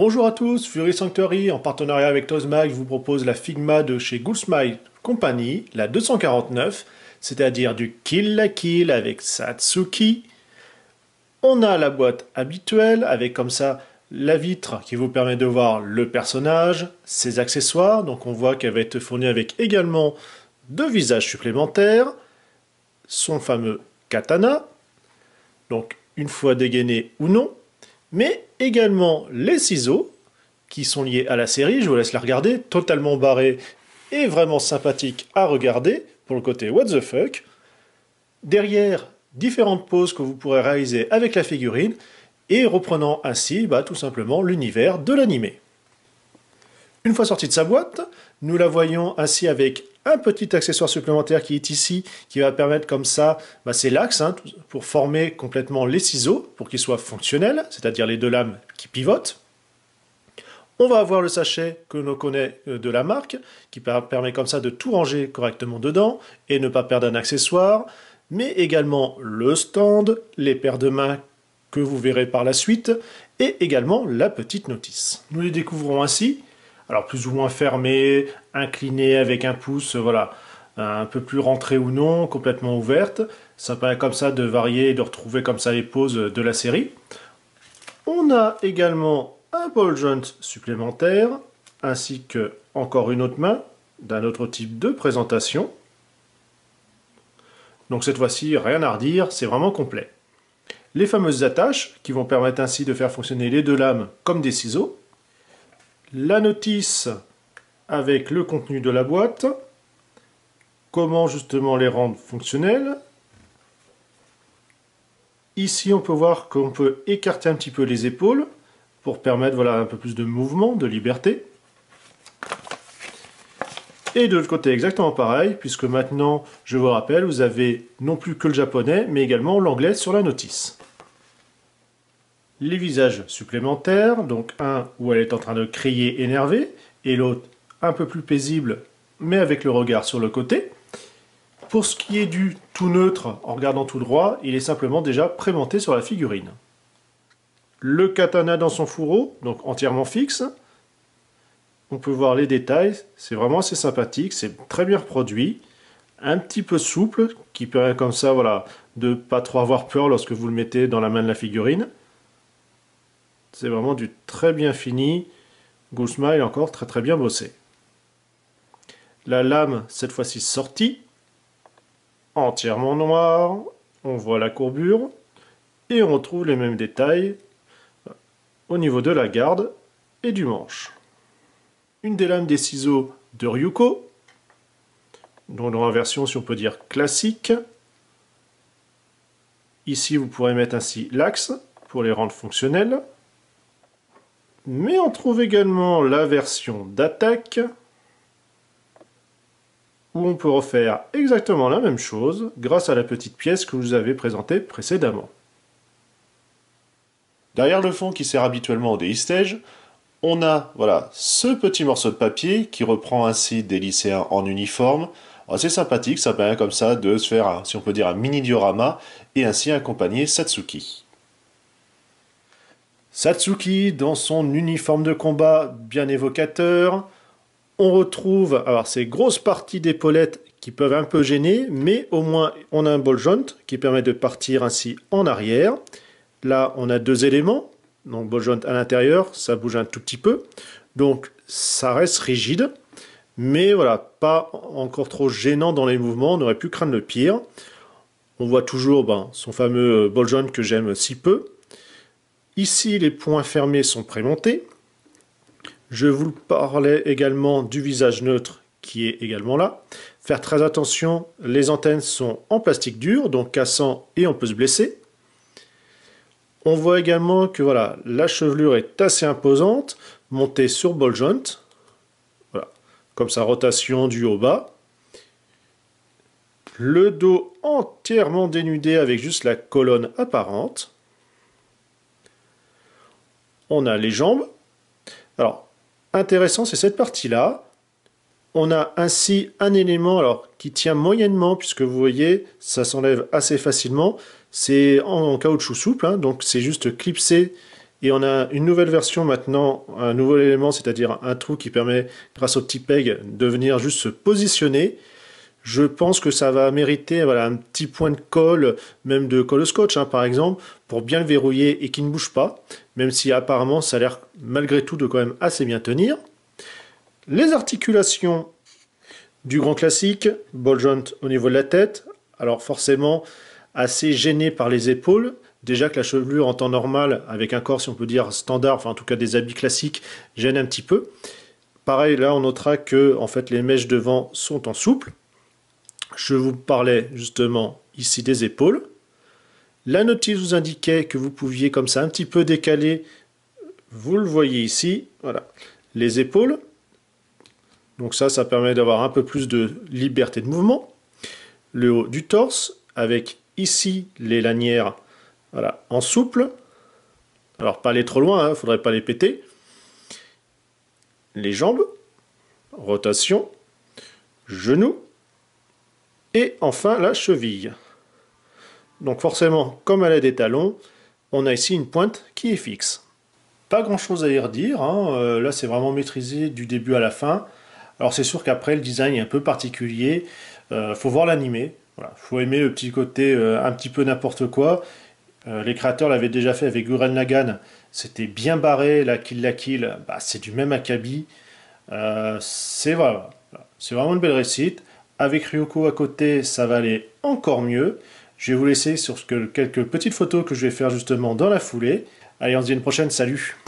Bonjour à tous, Fury Sanctuary, en partenariat avec Toysmag, vous propose la Figma de chez Ghoulsmile Company, la 249, c'est-à-dire du Kill la Kill avec Satsuki. On a la boîte habituelle avec comme ça la vitre qui vous permet de voir le personnage, ses accessoires, donc on voit qu'elle va être fournie avec également deux visages supplémentaires, son fameux katana, donc une fois dégainé ou non, mais également les ciseaux qui sont liés à la série, je vous laisse la regarder, totalement barrés et vraiment sympathique à regarder pour le côté what the fuck. Derrière, différentes poses que vous pourrez réaliser avec la figurine et reprenant ainsi tout simplement l'univers de l'animé. Une fois sortie de sa boîte, nous la voyons ainsi avec un petit accessoire supplémentaire qui est ici, qui va permettre comme ça, c'est l'axe, pour former complètement les ciseaux, pour qu'ils soient fonctionnels, c'est-à-dire les deux lames qui pivotent. On va avoir le sachet que l'on connaît de la marque, qui permet comme ça de tout ranger correctement dedans, et ne pas perdre un accessoire, mais également le stand, les paires de mains que vous verrez par la suite, et également la petite notice. Nous les découvrons ainsi. Alors plus ou moins fermée, inclinée avec un pouce, voilà, un peu plus rentrée ou non, complètement ouverte. Ça permet comme ça de varier et de retrouver comme ça les poses de la série. On a également un ball joint supplémentaire, ainsi que encore une autre main, d'un autre type de présentation. Donc cette fois-ci, rien à redire, c'est vraiment complet. Les fameuses attaches, qui vont permettre ainsi de faire fonctionner les deux lames comme des ciseaux. La notice avec le contenu de la boîte, comment justement les rendre fonctionnels. Ici on peut voir qu'on peut écarter un petit peu les épaules pour permettre un peu plus de mouvement, de liberté. Et de l'autre côté exactement pareil, puisque maintenant, je vous rappelle, vous avez non plus que le japonais, mais également l'anglais sur la notice. Les visages supplémentaires, donc un où elle est en train de crier énervée, et l'autre un peu plus paisible, mais avec le regard sur le côté. Pour ce qui est du tout neutre, en regardant tout droit, il est simplement déjà prémonté sur la figurine. Le katana dans son fourreau, donc entièrement fixe. On peut voir les détails, c'est vraiment assez sympathique, c'est très bien reproduit. Un petit peu souple, qui permet comme ça, de ne pas trop avoir peur lorsque vous le mettez dans la main de la figurine. C'est vraiment du très bien fini. Ghoulsmile encore très bien bossé. La lame, cette fois-ci sortie. Entièrement noire. On voit la courbure. Et on retrouve les mêmes détails au niveau de la garde et du manche. Une des lames des ciseaux de Ryuko. Donc dans la version, si on peut dire, classique. Ici, vous pourrez mettre ainsi l'axe pour les rendre fonctionnels. Mais on trouve également la version d'attaque, où on peut refaire exactement la même chose grâce à la petite pièce que je vous avais présentée précédemment. Derrière le fond qui sert habituellement au DI-Stage, on a ce petit morceau de papier qui reprend ainsi des lycéens en uniforme. C'est sympathique, ça permet comme ça de se faire, si on peut dire, un mini diorama et ainsi accompagner Satsuki. Satsuki dans son uniforme de combat bien évocateur. On retrouve ces grosses parties d'épaulettes qui peuvent un peu gêner, mais au moins on a un ball joint qui permet de partir ainsi en arrière. Là on a deux éléments, donc ball joint à l'intérieur, ça bouge un tout petit peu, donc ça reste rigide, mais pas encore trop gênant dans les mouvements, on aurait pu craindre le pire. On voit toujours son fameux ball joint que j'aime si peu. Ici, les points fermés sont prémontés. Je vous parlais également du visage neutre qui est également là. Faire très attention, les antennes sont en plastique dur, donc cassant et on peut se blesser. On voit également que la chevelure est assez imposante, montée sur ball joint. Comme ça, rotation du haut bas. Le dos entièrement dénudé avec juste la colonne apparente. On a les jambes. Alors, intéressant, c'est cette partie-là. On a ainsi un élément qui tient moyennement, puisque vous voyez, ça s'enlève assez facilement. C'est en caoutchouc souple, donc c'est juste clipsé Et on a une nouvelle version maintenant, un nouvel élément, c'est-à-dire un trou qui permet, grâce au petit peg, de venir juste se positionner. Je pense que ça va mériter voilà, un petit point de colle, même de colle au scotch hein, par exemple, pour bien le verrouiller et qu'il ne bouge pas, même si apparemment ça a l'air malgré tout de quand même assez bien tenir. Les articulations du grand classique, ball joint au niveau de la tête, alors forcément assez gêné par les épaules. Déjà que la chevelure en temps normal, avec un corps si on peut dire standard, enfin en tout cas des habits classiques, gêne un petit peu. Pareil, là on notera que en fait les mèches devant sont en souple. Je vous parlais justement ici des épaules. La notice vous indiquait que vous pouviez comme ça un petit peu décaler, vous le voyez ici, voilà, les épaules. Donc ça permet d'avoir un peu plus de liberté de mouvement. Le haut du torse, avec ici les lanières voilà, en souple. Alors pas aller trop loin, il ne faudrait pas les péter. Les jambes, rotation, genoux, et enfin la cheville. Donc forcément, comme elle a des talons, on a ici une pointe qui est fixe. Pas grand chose à y redire, hein. Là c'est vraiment maîtrisé du début à la fin. Alors c'est sûr qu'après le design est un peu particulier, faut voir l'animé, voilà. Faut aimer le petit côté un petit peu n'importe quoi. Les créateurs l'avaient déjà fait avec Gurren Lagann, c'était bien barré, la Kill, bah, c'est du même acabit. C'est voilà, c'est vraiment une belle réussite. Avec Ryoko à côté, ça va aller encore mieux. Je vais vous laisser sur quelques petites photos que je vais faire justement dans la foulée. Allez, on se dit à une prochaine, salut!